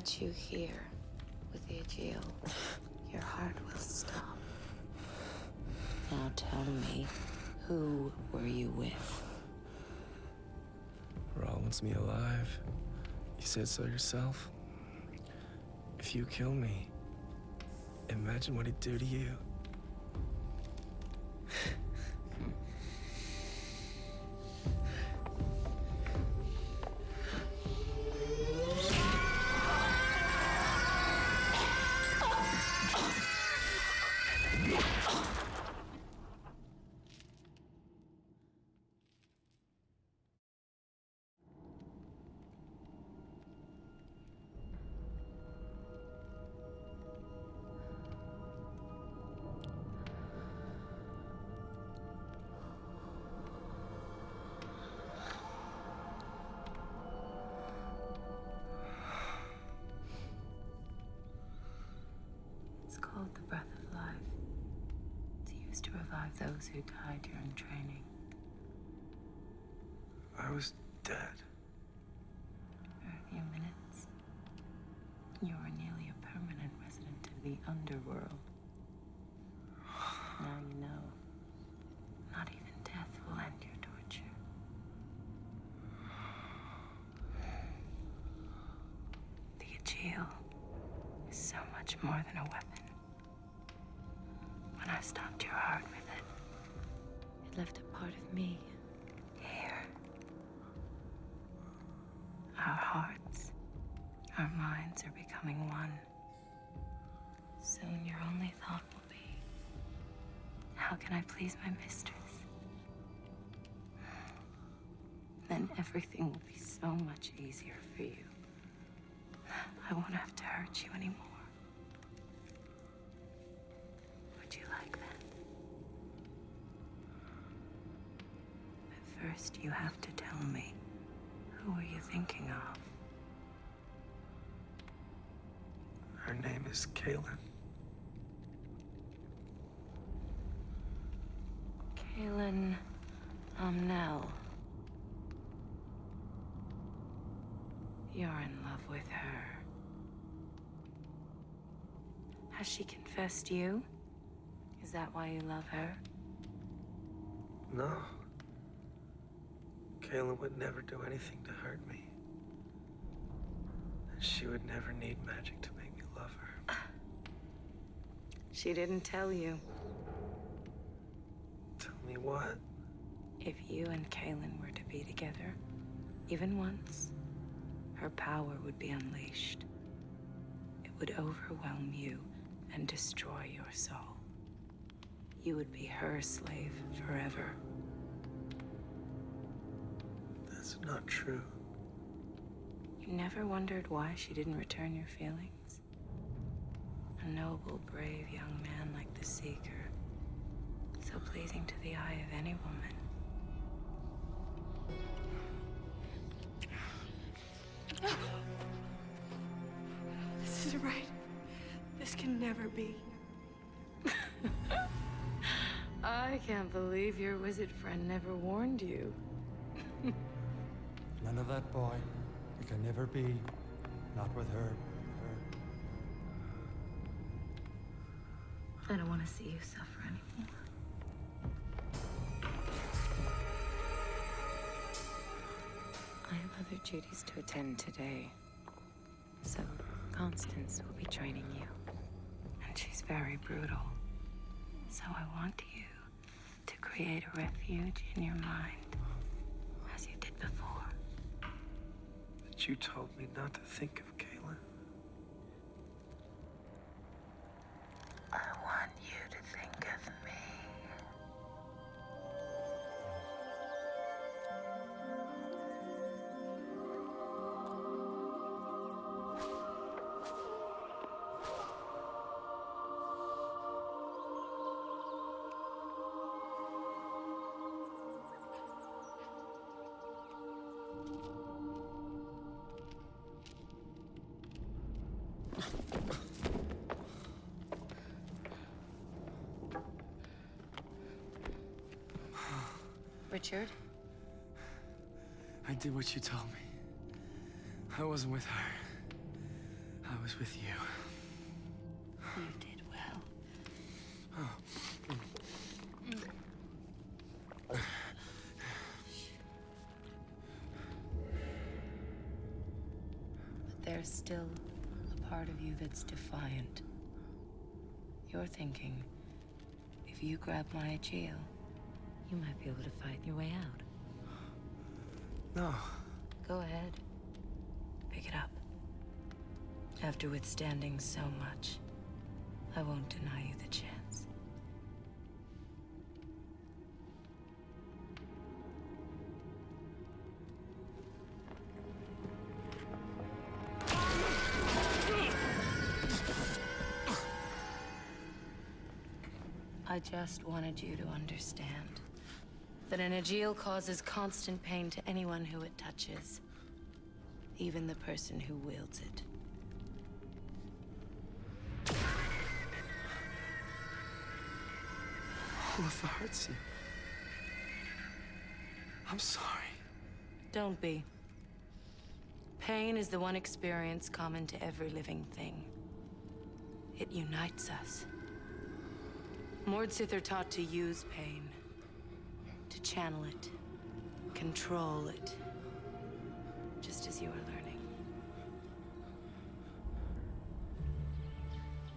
get you here with the Aegil, your heart will stop. Now tell me, who were you with? Rahl wants me alive. You said so yourself. If you kill me, imagine what he'd do to you. It's called the Breath of Life. It's used to revive those who died during training. I was dead. For a few minutes, you were nearly a permanent resident of the underworld. Now you know. Not even death will end your torture. The Aegil is so much more than a weapon. When I stopped your heart with it, it left a part of me here. Our hearts, our minds are becoming one. Soon your only thought will be, how can I please my mistress? Then everything will be so much easier for you. I won't have to hurt you anymore. Would you like that? But first, you have to tell me, who are you thinking of? Her name is Kaylin. Kaylin Amnell. You're in love with her. Has she confessed you? Is that why you love her? No. Kaylin would never do anything to hurt me. And she would never need magic to make me love her. She didn't tell you. Tell me what? If you and Kaylin were to be together, even once, her power would be unleashed. It would overwhelm you and destroy your soul. You would be her slave forever. That's not true. You never wondered why she didn't return your feelings? A noble, brave young man like the Seeker. So pleasing to the eye of any woman. This isn't right. This can never be. I can't believe your wizard friend never warned you. None of that, boy. It can never be. Not with her. I don't want to see you suffer anymore. I have other duties to attend today. So, Constance will be training you. And she's very brutal. So I want you to create a refuge in your mind, as you did before. But you told me not to think of Kaylin. I want you to think of me. Richard? I did what you told me. I wasn't with her. was with you. You did well. But there's still a part of you that's defiant. You're thinking, if you grab my Egeo, you might be able to fight your way out. No. Go ahead. Pick it up. After withstanding so much, I won't deny you the chance. I just wanted you to understand that an Egeo causes constant pain to anyone who it touches, even the person who wields it. All if it hurts you. I'm sorry. Don't be. Pain is the one experience common to every living thing. It unites us. Mordsith are taught to use pain, to channel it, control it, just as you are learning.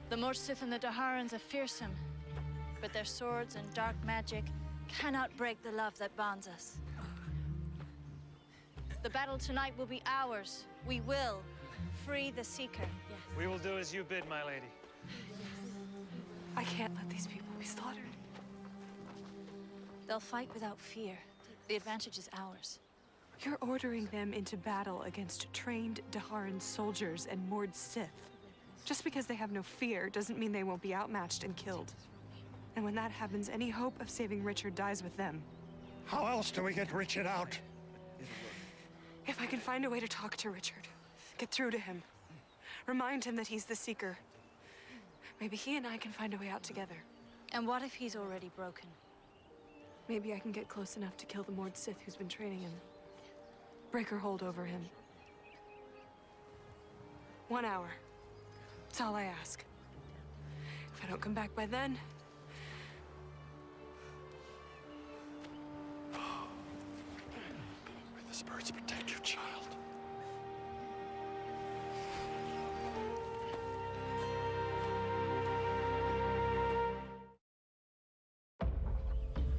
The Mordsith and the Daharans are fearsome, but their swords and dark magic cannot break the love that bonds us. The battle tonight will be ours. We will free the Seeker. Yes. We will do as you bid, my lady. I can't let these people be slaughtered. They'll fight without fear. The advantage is ours. You're ordering them into battle against trained Daharan soldiers and Mord Sith. Just because they have no fear doesn't mean they won't be outmatched and killed. And when that happens, any hope of saving Richard dies with them. How else do we get Richard out? If I can find a way to talk to Richard, get through to him, remind him that he's the Seeker, maybe he and I can find a way out together. And what if he's already broken? Maybe I can get close enough to kill the Mord Sith who's been training him. Break her hold over him. 1 hour. That's all I ask. If I don't come back by then... May the spirits protect your child.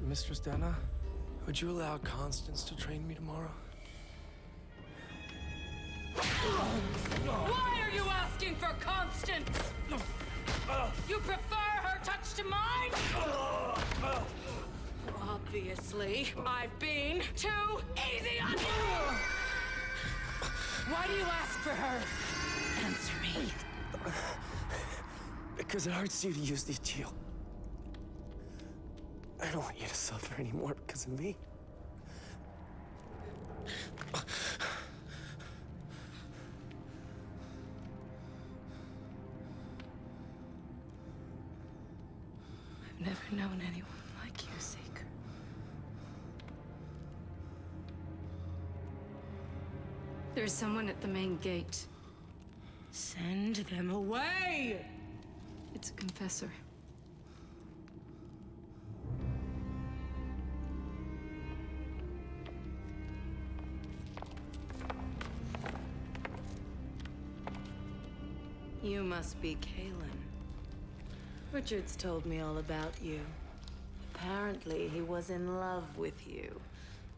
Mistress Dana, would you allow Constance to train me tomorrow? Why are you asking for Constance? You prefer her touch to mine? Obviously, I've been too easy on you! Why do you ask for her? Answer me. Because it hurts you to use the Egeo. I don't want you to suffer anymore because of me. I've never known anyone like you, Seeker. There's someone at the main gate. Send them away! It's a confessor. You must be Kalen. Richard's told me all about you. Apparently, he was in love with you,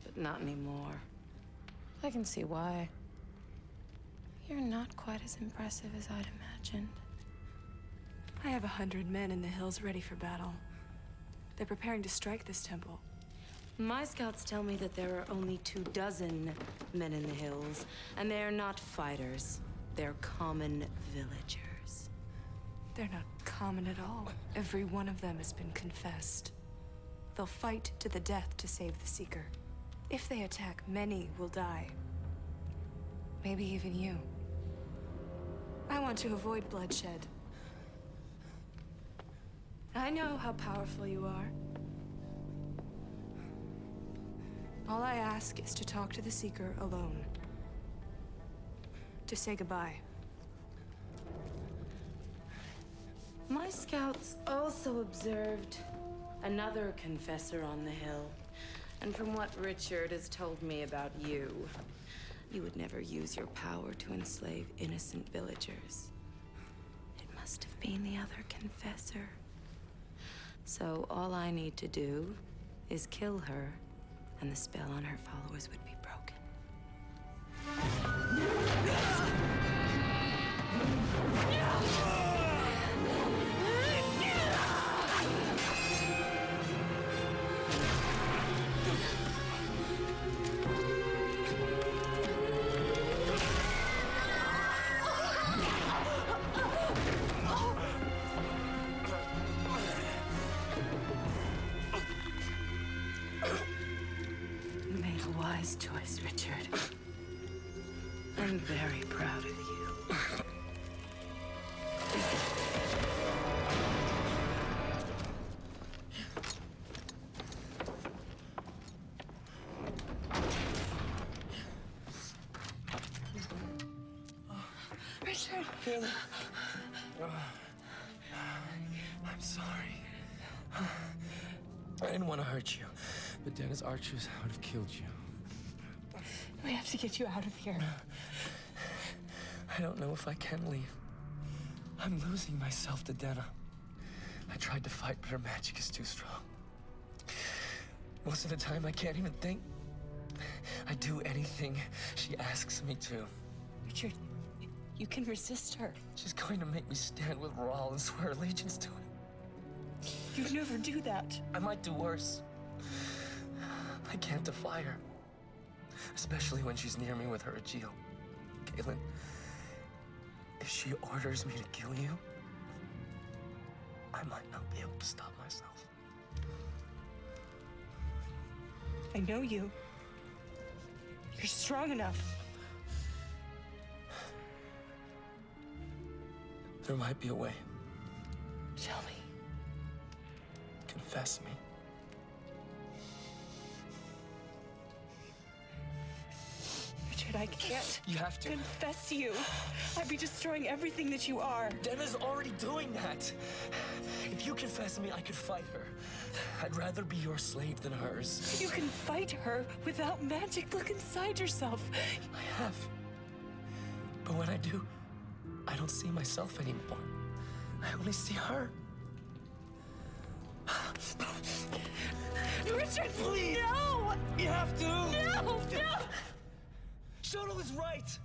but not anymore. I can see why. You're not quite as impressive as I'd imagined. I have 100 men in the hills ready for battle. They're preparing to strike this temple. My scouts tell me that there are only 24 men in the hills, and they are not fighters. They're common villagers. They're not common at all. Every one of them has been confessed. They'll fight to the death to save the Seeker. If they attack, many will die. Maybe even you. I want to avoid bloodshed. I know how powerful you are. All I ask is to talk to the Seeker alone. To say goodbye. My scouts also observed another confessor on the hill. And from what Richard has told me about you, you would never use your power to enslave innocent villagers. It must have been the other confessor. So all I need to do is kill her, and the spell on her followers would be broken. You made a wise choice, Richard. I'm very proud of you. Richard! Caleb. I'm sorry. I didn't want to hurt you, but Dennis archers would have killed you. We have to get you out of here. I don't know if I can leave. I'm losing myself to Denna. I tried to fight, but her magic is too strong. Most of the time, I can't even think. I do anything she asks me to. Richard, you can resist her. She's going to make me stand with Rahl and swear allegiance to him. You'd never do that. I might do worse. I can't defy her. Especially when she's near me with her Aegil. Caitlin, if she orders me to kill you, I might not be able to stop myself. I know you. You're strong enough. There might be a way. Tell me. Confess me. Richard, I can't You have to. confess you. I'd be destroying everything that you are. Denna's already doing that. If you confess me, I could fight her. I'd rather be your slave than hers. You can fight her without magic. Look inside yourself. I have. But when I do, I don't see myself anymore. I only see her. Richard, Please! no! You have to! No! No! Shoto is right!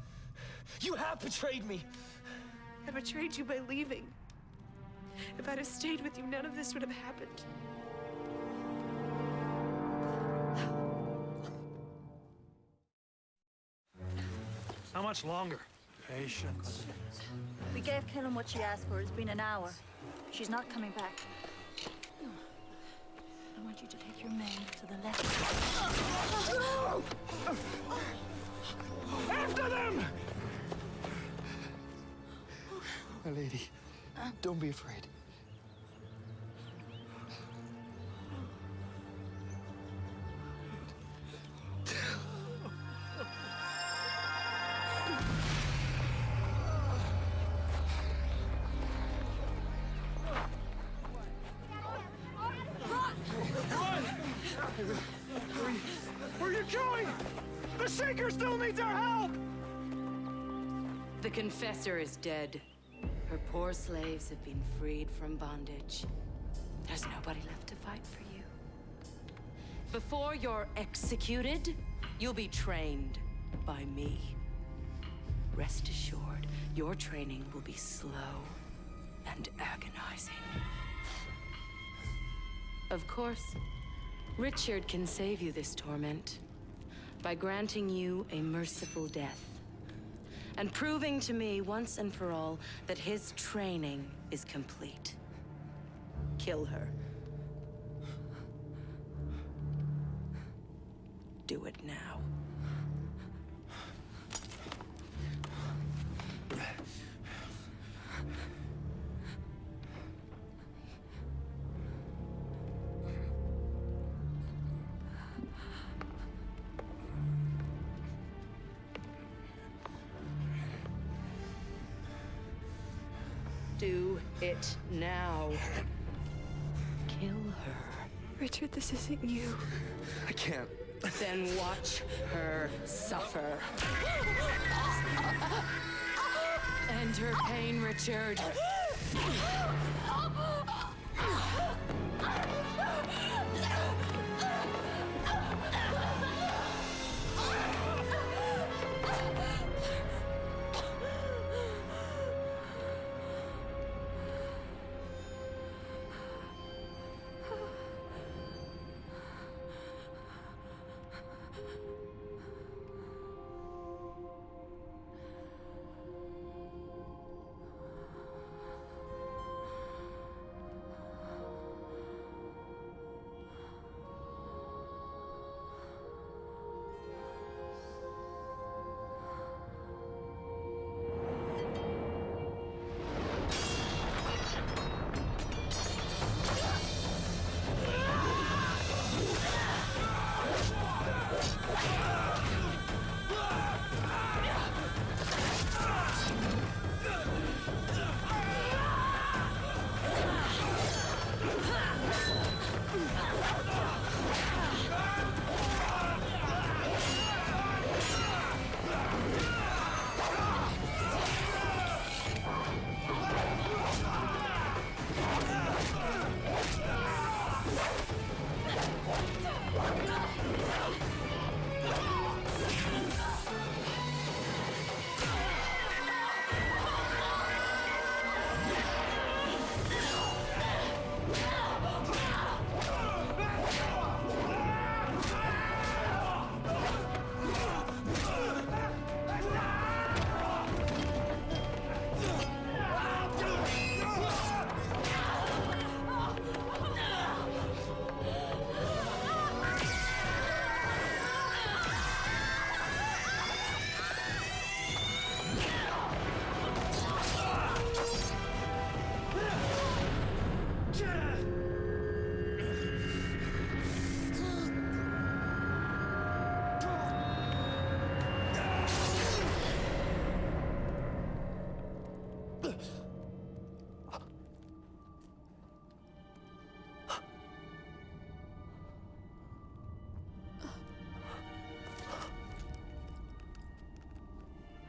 You have betrayed me! I betrayed you by leaving. If I'd have stayed with you, none of this would have happened. How much longer? Patience. We gave Killen what she asked for. It's been an hour. She's not coming back. I want you to take your men to the left. After them! My lady, don't be afraid. Where are you going? The Seeker still needs our help! The confessor is dead. Her poor slaves have been freed from bondage. There's nobody left to fight for you. Before you're executed, you'll be trained by me. Rest assured, your training will be slow and agonizing. Of course, Richard can save you this torment by granting you a merciful death and proving to me once and for all that his training is complete. Kill her. Do it now. Do it now. Kill her. Richard, this isn't you. I can't. Then watch her suffer. End her pain, Richard.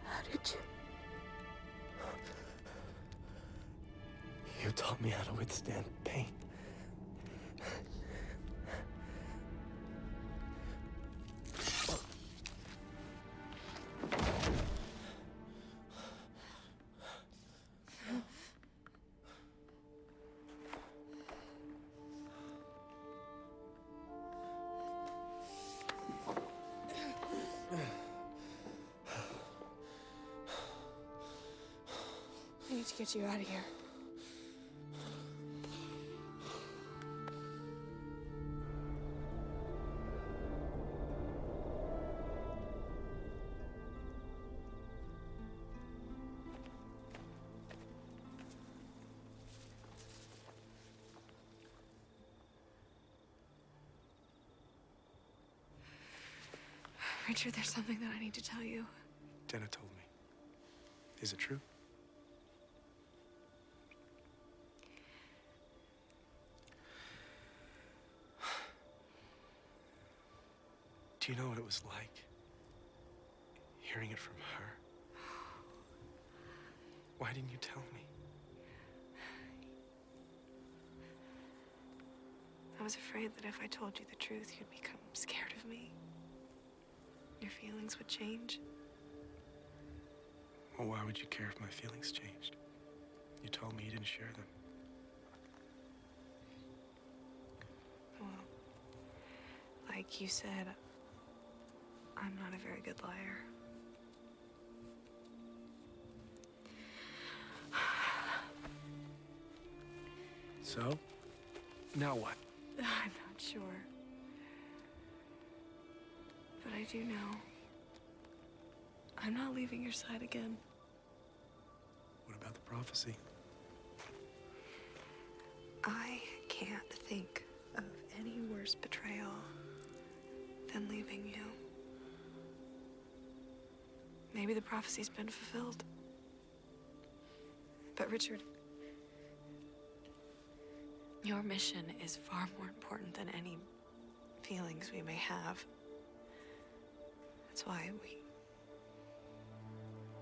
How did you? You taught me how to withstand pain. I need to get you out of here. Richard, there's something that I need to tell you. Jenna told me. Is it true? Do you know what it was like? Hearing it from her? Why didn't you tell me? I was afraid that if I told you the truth, you'd become scared of me. Your feelings would change. Well, why would you care if my feelings changed? You told me you didn't share them. Well, like you said, I'm not a very good liar. So? Now what? I'm not sure. But I do know. I'm not leaving your side again. What about the prophecy? I can't think of any worse betrayal than leaving you. Maybe the prophecy's been fulfilled. But Richard, Your mission is far more important than any feelings we may have. That's why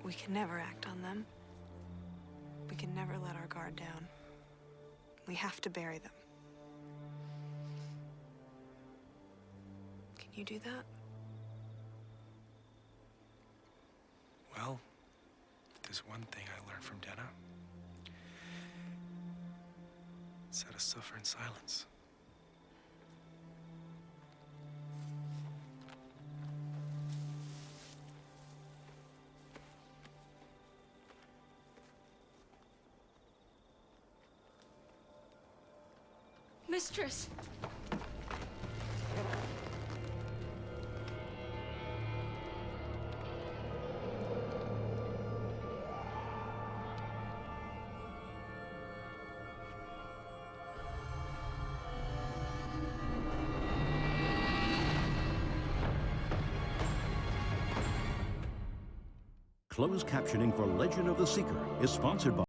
we can never act on them. We can never let our guard down. We have to bury them. Can you do that? Well, if there's one thing I learned from Denna, it's how to suffer in silence. Mistress! Closed captioning for Legend of the Seeker is sponsored by